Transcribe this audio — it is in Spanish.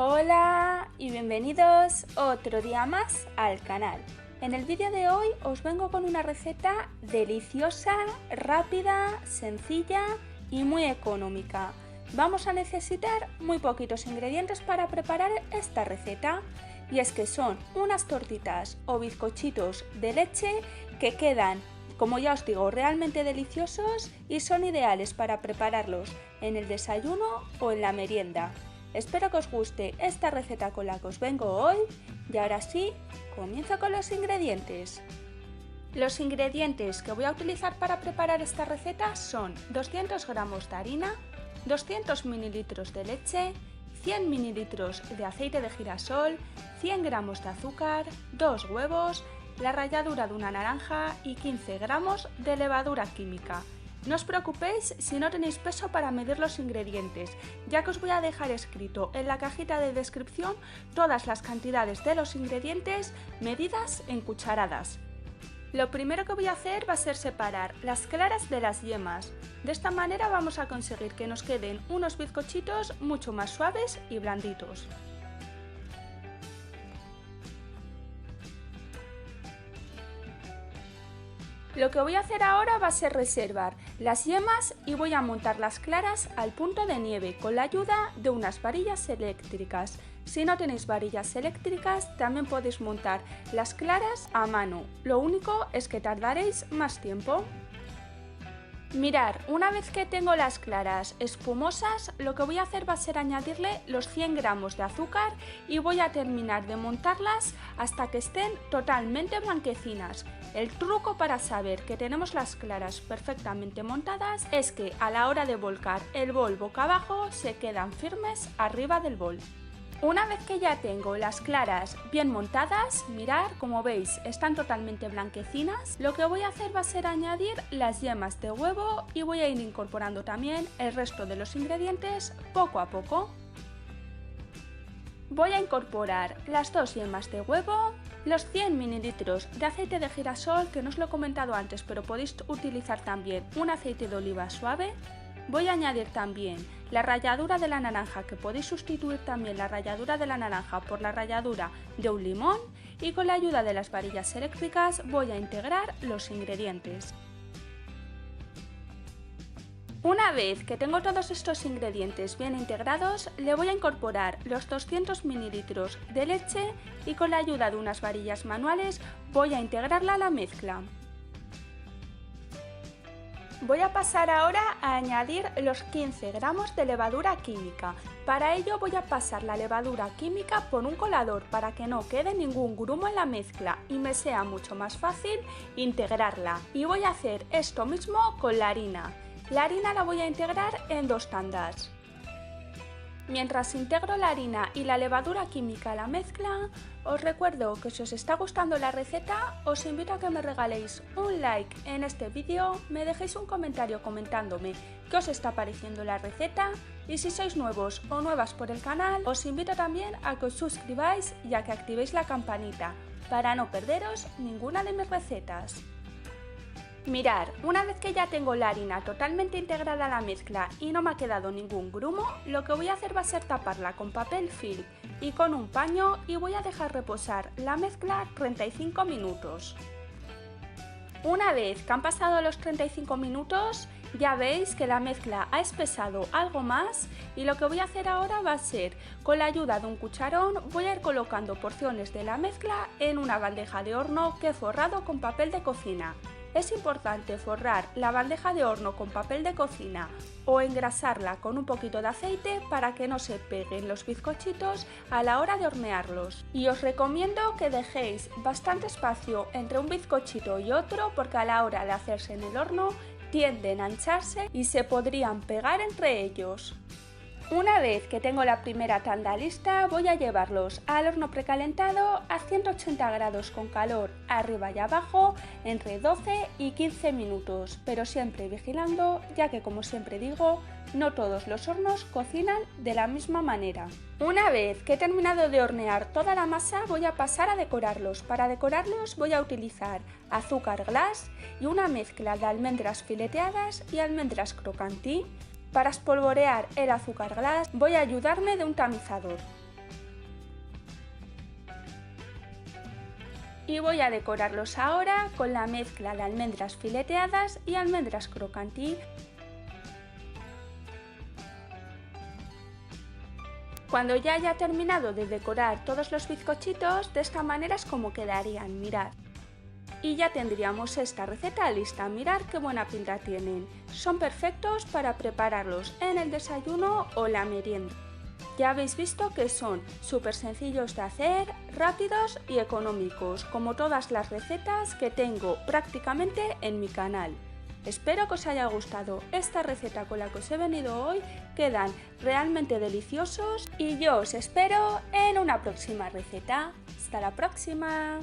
Hola y bienvenidos otro día más al canal. En el vídeo de hoy os vengo con una receta deliciosa, rápida, sencilla y muy económica. Vamos a necesitar muy poquitos ingredientes para preparar esta receta, y es que son unas tortitas o bizcochitos de leche que quedan, como ya os digo, realmente deliciosos y son ideales para prepararlos en el desayuno o en la merienda. Espero que os guste esta receta con la que os vengo hoy y ahora sí, comienzo con los ingredientes. Los ingredientes que voy a utilizar para preparar esta receta son 200 gramos de harina, 200 mililitros de leche, 100 mililitros de aceite de girasol, 100 gramos de azúcar, 2 huevos, la ralladura de una naranja y 15 gramos de levadura química. No os preocupéis si no tenéis peso para medir los ingredientes, ya que os voy a dejar escrito en la cajita de descripción todas las cantidades de los ingredientes medidas en cucharadas. Lo primero que voy a hacer va a ser separar las claras de las yemas. De esta manera vamos a conseguir que nos queden unos bizcochitos mucho más suaves y blanditos. Lo que voy a hacer ahora va a ser reservar las yemas y voy a montar las claras al punto de nieve con la ayuda de unas varillas eléctricas. Si no tenéis varillas eléctricas, también podéis montar las claras a mano. Lo único es que tardaréis más tiempo. Mirad, una vez que tengo las claras espumosas, lo que voy a hacer va a ser añadirle los 100 gramos de azúcar y voy a terminar de montarlas hasta que estén totalmente blanquecinas. El truco para saber que tenemos las claras perfectamente montadas es que a la hora de volcar el bol boca abajo se quedan firmes arriba del bol. Una vez que ya tengo las claras bien montadas, mirad, como veis están totalmente blanquecinas, lo que voy a hacer va a ser añadir las yemas de huevo y voy a ir incorporando también el resto de los ingredientes poco a poco. Voy a incorporar las 2 yemas de huevo, los 100 mililitros de aceite de girasol, que no os lo he comentado antes, pero podéis utilizar también un aceite de oliva suave. Voy a añadir también la ralladura de la naranja, que podéis sustituir también la ralladura de la naranja por la ralladura de un limón, y con la ayuda de las varillas eléctricas voy a integrar los ingredientes. Una vez que tengo todos estos ingredientes bien integrados, le voy a incorporar los 200 mililitros de leche y con la ayuda de unas varillas manuales voy a integrarla a la mezcla. Voy a pasar ahora a añadir los 15 gramos de levadura química. Para ello voy a pasar la levadura química por un colador para que no quede ningún grumo en la mezcla y me sea mucho más fácil integrarla. Y voy a hacer esto mismo con la harina. La harina la voy a integrar en 2 tandas. Mientras integro la harina y la levadura química a la mezcla, os recuerdo que si os está gustando la receta, os invito a que me regaléis un like en este vídeo, me dejéis un comentario comentándome qué os está pareciendo la receta y si sois nuevos o nuevas por el canal, os invito también a que os suscribáis y a que activéis la campanita para no perderos ninguna de mis recetas. Mirad, una vez que ya tengo la harina totalmente integrada a la mezcla y no me ha quedado ningún grumo, lo que voy a hacer va a ser taparla con papel film y con un paño y voy a dejar reposar la mezcla 35 minutos. Una vez que han pasado los 35 minutos, ya veis que la mezcla ha espesado algo más y lo que voy a hacer ahora va a ser, con la ayuda de un cucharón, voy a ir colocando porciones de la mezcla en una bandeja de horno que he forrado con papel de cocina. Es importante forrar la bandeja de horno con papel de cocina o engrasarla con un poquito de aceite para que no se peguen los bizcochitos a la hora de hornearlos. Y os recomiendo que dejéis bastante espacio entre un bizcochito y otro porque a la hora de hacerse en el horno tienden a hincharse y se podrían pegar entre ellos. Una vez que tengo la primera tanda lista, voy a llevarlos al horno precalentado a 180 grados con calor arriba y abajo entre 12 y 15 minutos, pero siempre vigilando, ya que como siempre digo, no todos los hornos cocinan de la misma manera. Una vez que he terminado de hornear toda la masa, voy a pasar a decorarlos. Para decorarlos voy a utilizar azúcar glass y una mezcla de almendras fileteadas y almendras crocanti. Para espolvorear el azúcar glass voy a ayudarme de un tamizador. Y voy a decorarlos ahora con la mezcla de almendras fileteadas y almendras crocanti. Cuando ya haya terminado de decorar todos los bizcochitos, de esta manera es como quedarían, mirad. Y ya tendríamos esta receta lista, mirad qué buena pinta tienen. Son perfectos para prepararlos en el desayuno o la merienda. Ya habéis visto que son súper sencillos de hacer, rápidos y económicos, como todas las recetas que tengo prácticamente en mi canal. Espero que os haya gustado esta receta con la que os he venido hoy, quedan realmente deliciosos y yo os espero en una próxima receta. ¡Hasta la próxima!